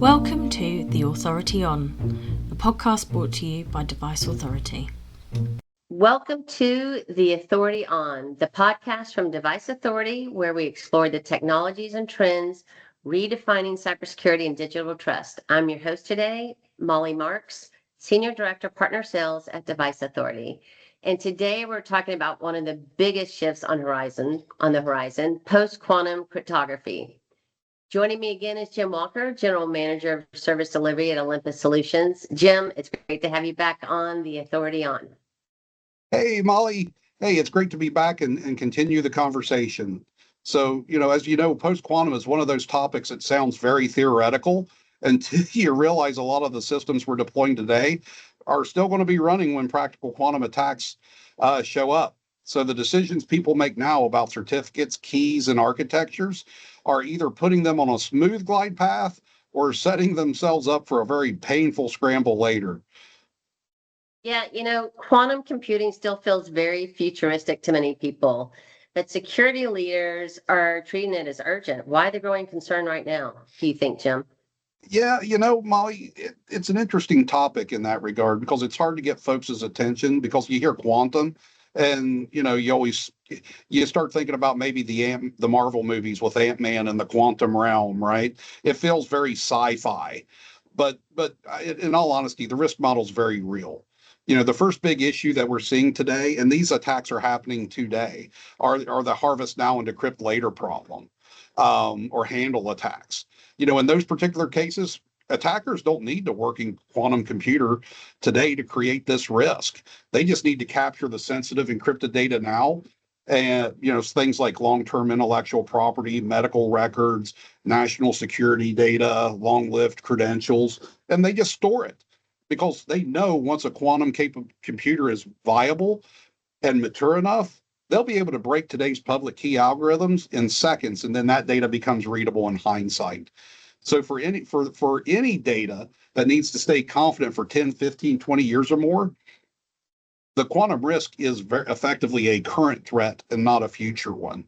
Welcome to The Authority On, the podcast brought to you by Device Authority. Welcome to The Authority On, the podcast from Device Authority, where we explore the technologies and trends redefining cybersecurity and digital trust. I'm your host today, Molly Marks, Senior Director, Partner Sales at Device Authority. And today we're talking about one of the biggest shifts on the horizon, post-quantum cryptography. Joining me again is Jim Walker, General Manager of Service Delivery at Olympus Solutions. Jim, it's great to have you back on The Authority On. Hey, Molly. Hey, it's great to be back and continue the conversation. So, as you know, post-quantum is one of those topics that sounds very theoretical until you realize a lot of the systems we're deploying today are still going to be running when practical quantum attacks show up. So the decisions people make now about certificates, keys, and architectures are either putting them on a smooth glide path or setting themselves up for a very painful scramble later. Yeah, quantum computing still feels very futuristic to many people, but security leaders are treating it as urgent. Why the growing concern right now, do you think, Jim? Yeah, Molly, it's an interesting topic in that regard because it's hard to get folks' attention because you hear quantum and, you start thinking about maybe the Marvel movies with Ant-Man and the quantum realm, right? It feels very sci-fi, but in all honesty, the risk model is very real. The first big issue that we're seeing today, and these attacks are happening today, are the harvest now and decrypt later problem, or handle attacks. In those particular cases, attackers don't need a working quantum computer today to create this risk. They just need to capture the sensitive encrypted data now. And, things like long-term intellectual property, medical records, national security data, long-lived credentials, and they just store it because they know once a quantum computer is viable and mature enough, they'll be able to break today's public key algorithms in seconds, and then that data becomes readable in hindsight. So for any data that needs to stay confident for 10, 15, 20 years or more, the quantum risk is very effectively a current threat and not a future one.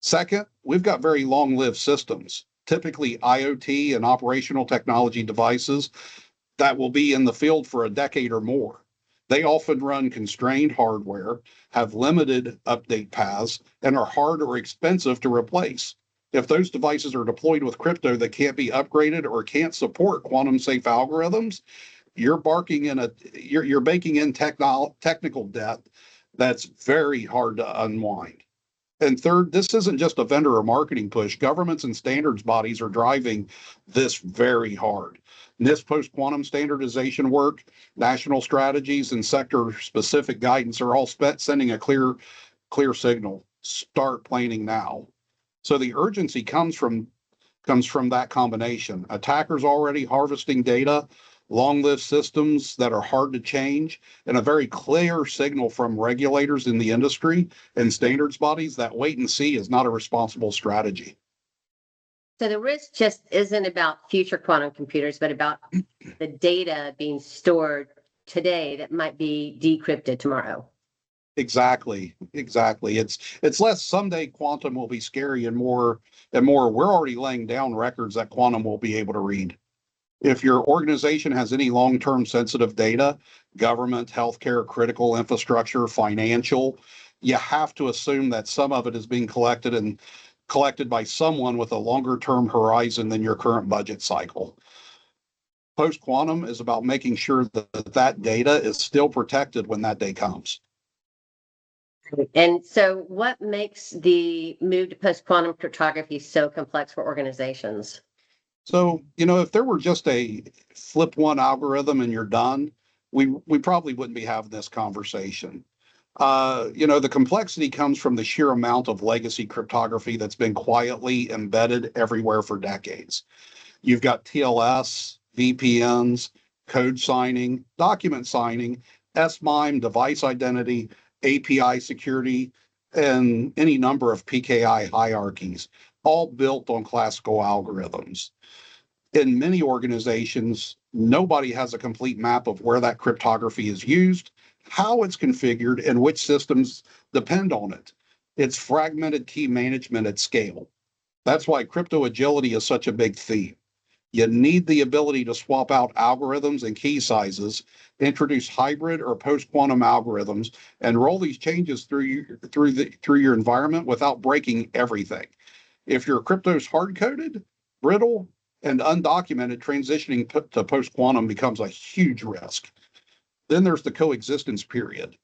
Second, we've got very long-lived systems, typically IoT and operational technology devices that will be in the field for a decade or more. They often run constrained hardware, have limited update paths, and are hard or expensive to replace. If those devices are deployed with crypto that can't be upgraded or can't support quantum safe algorithms, you're baking in technical debt that's very hard to unwind. And third, this isn't just a vendor or marketing push. Governments and standards bodies are driving this very hard. NIST post-quantum standardization work, national strategies, and sector-specific guidance are all sending a clear signal. Start planning now. So the urgency comes from that combination. Attackers already harvesting data, long-lived systems that are hard to change, and a very clear signal from regulators in the industry and standards bodies that wait and see is not a responsible strategy. So the risk just isn't about future quantum computers, but about the data being stored today that might be decrypted tomorrow. Exactly. It's less someday quantum will be scary and more we're already laying down records that quantum will be able to read. If your organization has any long-term sensitive data, government, healthcare, critical infrastructure, financial, you have to assume that some of it is being collected by someone with a longer-term horizon than your current budget cycle. Post-quantum is about making sure that data is still protected when that day comes. And so what makes the move to post-quantum cryptography so complex for organizations? So, if there were just a flip one algorithm and you're done, we probably wouldn't be having this conversation. The complexity comes from the sheer amount of legacy cryptography that's been quietly embedded everywhere for decades. You've got TLS, VPNs, code signing, document signing, SMIME, device identity, API security, and any number of PKI hierarchies, all built on classical algorithms. In many organizations, nobody has a complete map of where that cryptography is used, how it's configured, and which systems depend on it. It's fragmented key management at scale. That's why crypto agility is such a big theme. You need the ability to swap out algorithms and key sizes, introduce hybrid or post-quantum algorithms, and roll these changes through your environment without breaking everything. If your crypto is hard-coded, brittle, and undocumented, transitioning to post-quantum becomes a huge risk. Then there's the coexistence period.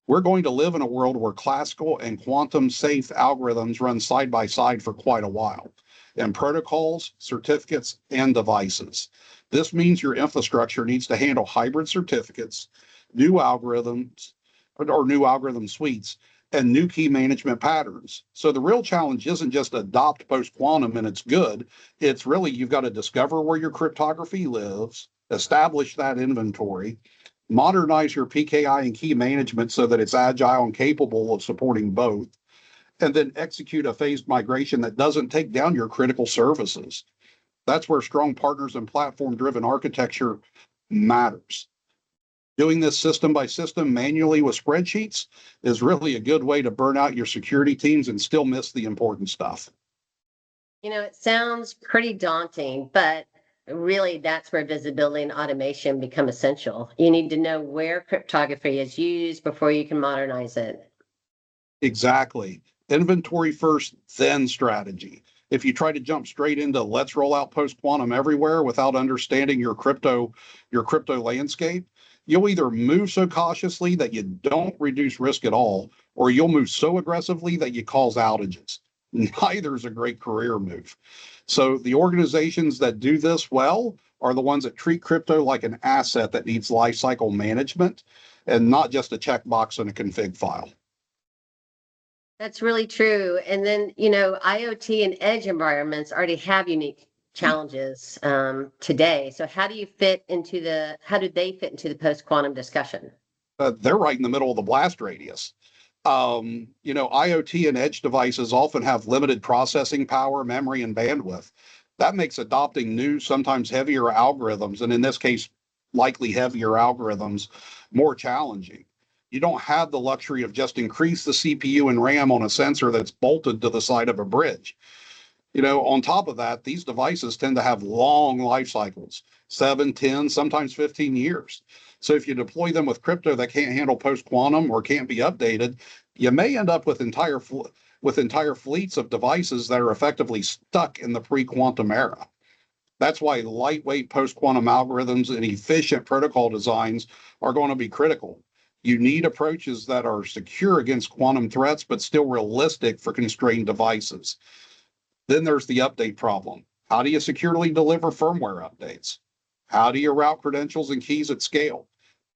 We're going to live in a world where classical and quantum safe algorithms run side by side for quite a while, and protocols, certificates, and devices. This means your infrastructure needs to handle hybrid certificates, new algorithms, or new algorithm suites, and new key management patterns. So the real challenge isn't just adopt post-quantum and it's good. It's really you've got to discover where your cryptography lives, establish that inventory, modernize your PKI and key management so that it's agile and capable of supporting both, and then execute a phased migration that doesn't take down your critical services. That's where strong partners and platform-driven architecture matters. Doing this system by system manually with spreadsheets is really a good way to burn out your security teams and still miss the important stuff. It sounds pretty daunting, but really that's where visibility and automation become essential. You need to know where cryptography is used before you can modernize it. Exactly. Inventory first, then strategy. If you try to jump straight into let's roll out post-quantum everywhere without understanding your crypto landscape, you'll either move so cautiously that you don't reduce risk at all, or you'll move so aggressively that you cause outages. Neither is a great career move. So the organizations that do this well are the ones that treat crypto like an asset that needs lifecycle management and not just a checkbox in a config file. That's really true. And then, IoT and edge environments already have unique challenges today. So how do they fit into the post-quantum discussion? They're right in the middle of the blast radius. IoT and edge devices often have limited processing power, memory, and bandwidth. That makes adopting new, sometimes heavier algorithms, and in this case, likely heavier algorithms, more challenging. You don't have the luxury of just increase the CPU and RAM on a sensor that's bolted to the side of a bridge. On top of that, these devices tend to have long life cycles, 7, 10, sometimes 15 years. So if you deploy them with crypto that can't handle post-quantum or can't be updated, you may end up with entire fleets of devices that are effectively stuck in the pre-quantum era. That's why lightweight post-quantum algorithms and efficient protocol designs are going to be critical. You need approaches that are secure against quantum threats, but still realistic for constrained devices. Then there's the update problem. How do you securely deliver firmware updates? How do you route credentials and keys at scale?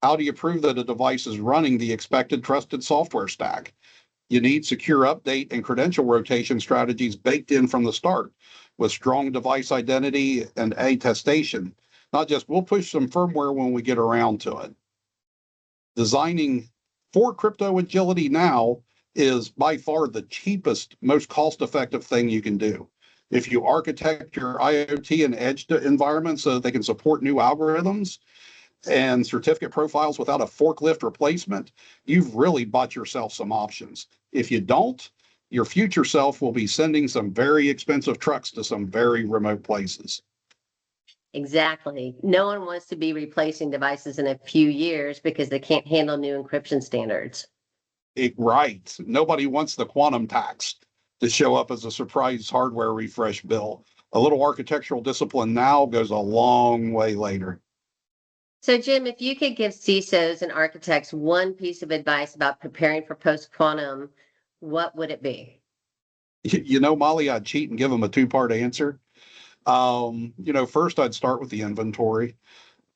How do you prove that a device is running the expected trusted software stack? You need secure update and credential rotation strategies baked in from the start with strong device identity and attestation, not just we'll push some firmware when we get around to it. Designing for crypto agility now is by far the cheapest, most cost-effective thing you can do. If you architect your IoT and edge environment so that they can support new algorithms and certificate profiles without a forklift replacement, you've really bought yourself some options. If you don't, your future self will be sending some very expensive trucks to some very remote places. Exactly. No one wants to be replacing devices in a few years because they can't handle new encryption standards. Right. Nobody wants the quantum tax to show up as a surprise hardware refresh bill. A little architectural discipline now goes a long way later. So, Jim, if you could give CISOs and architects one piece of advice about preparing for post-quantum, what would it be? Molly, I'd cheat and give them a two-part answer. First I'd start with the inventory.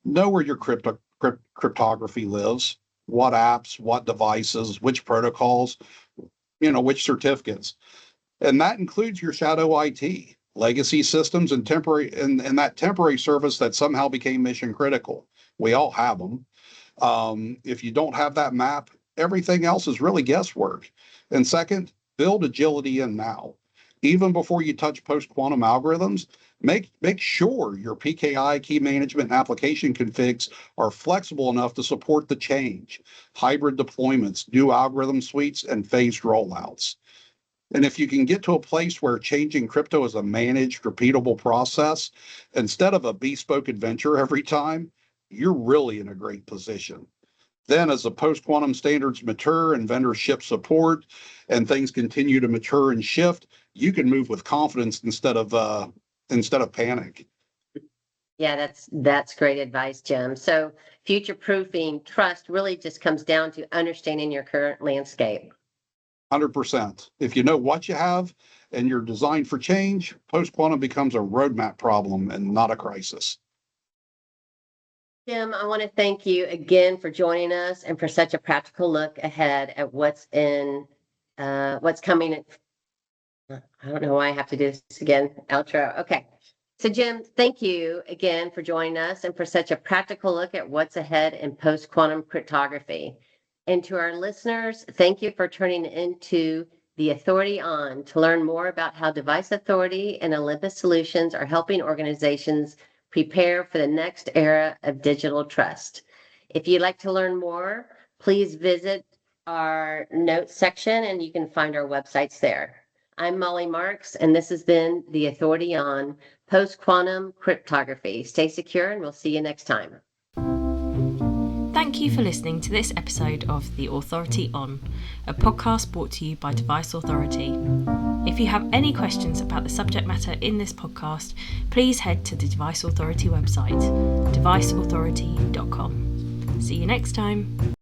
Know where your cryptography lives, what apps, what devices, which protocols, which certificates. And that includes your shadow IT, legacy systems, and that temporary service that somehow became mission critical. We all have them. If you don't have that map, everything else is really guesswork. And second, build agility in now. Even before you touch post-quantum algorithms, make sure your PKI, key management, and application configs are flexible enough to support the change, hybrid deployments, new algorithm suites, and phased rollouts. And if you can get to a place where changing crypto is a managed, repeatable process instead of a bespoke adventure every time, you're really in a great position. Then, as the post-quantum standards mature and vendors ship support and things continue to mature and shift, you can move with confidence instead of panic. Yeah, that's great advice, Jim. So future-proofing trust really just comes down to understanding your current landscape. 100%. If you know what you have and you're designed for change, post-quantum becomes a roadmap problem and not a crisis. Jim, I want to thank you again for joining us and for such a practical look ahead at what's coming. I don't know why I have to do this again. Outro. Okay. So, Jim, thank you again for joining us and for such a practical look at what's ahead in post-quantum cryptography. And to our listeners, thank you for turning into The Authority On to learn more about how Device Authority and Olympus Solutions are helping organizations prepare for the next era of digital trust. If you'd like to learn more, please visit our notes section and you can find our websites there. I'm Molly Marks, and this has been The Authority On Post-Quantum Cryptography. Stay secure, and we'll see you next time. Thank you for listening to this episode of The Authority On, a podcast brought to you by Device Authority. If you have any questions about the subject matter in this podcast, please head to the Device Authority website, deviceauthority.com. See you next time.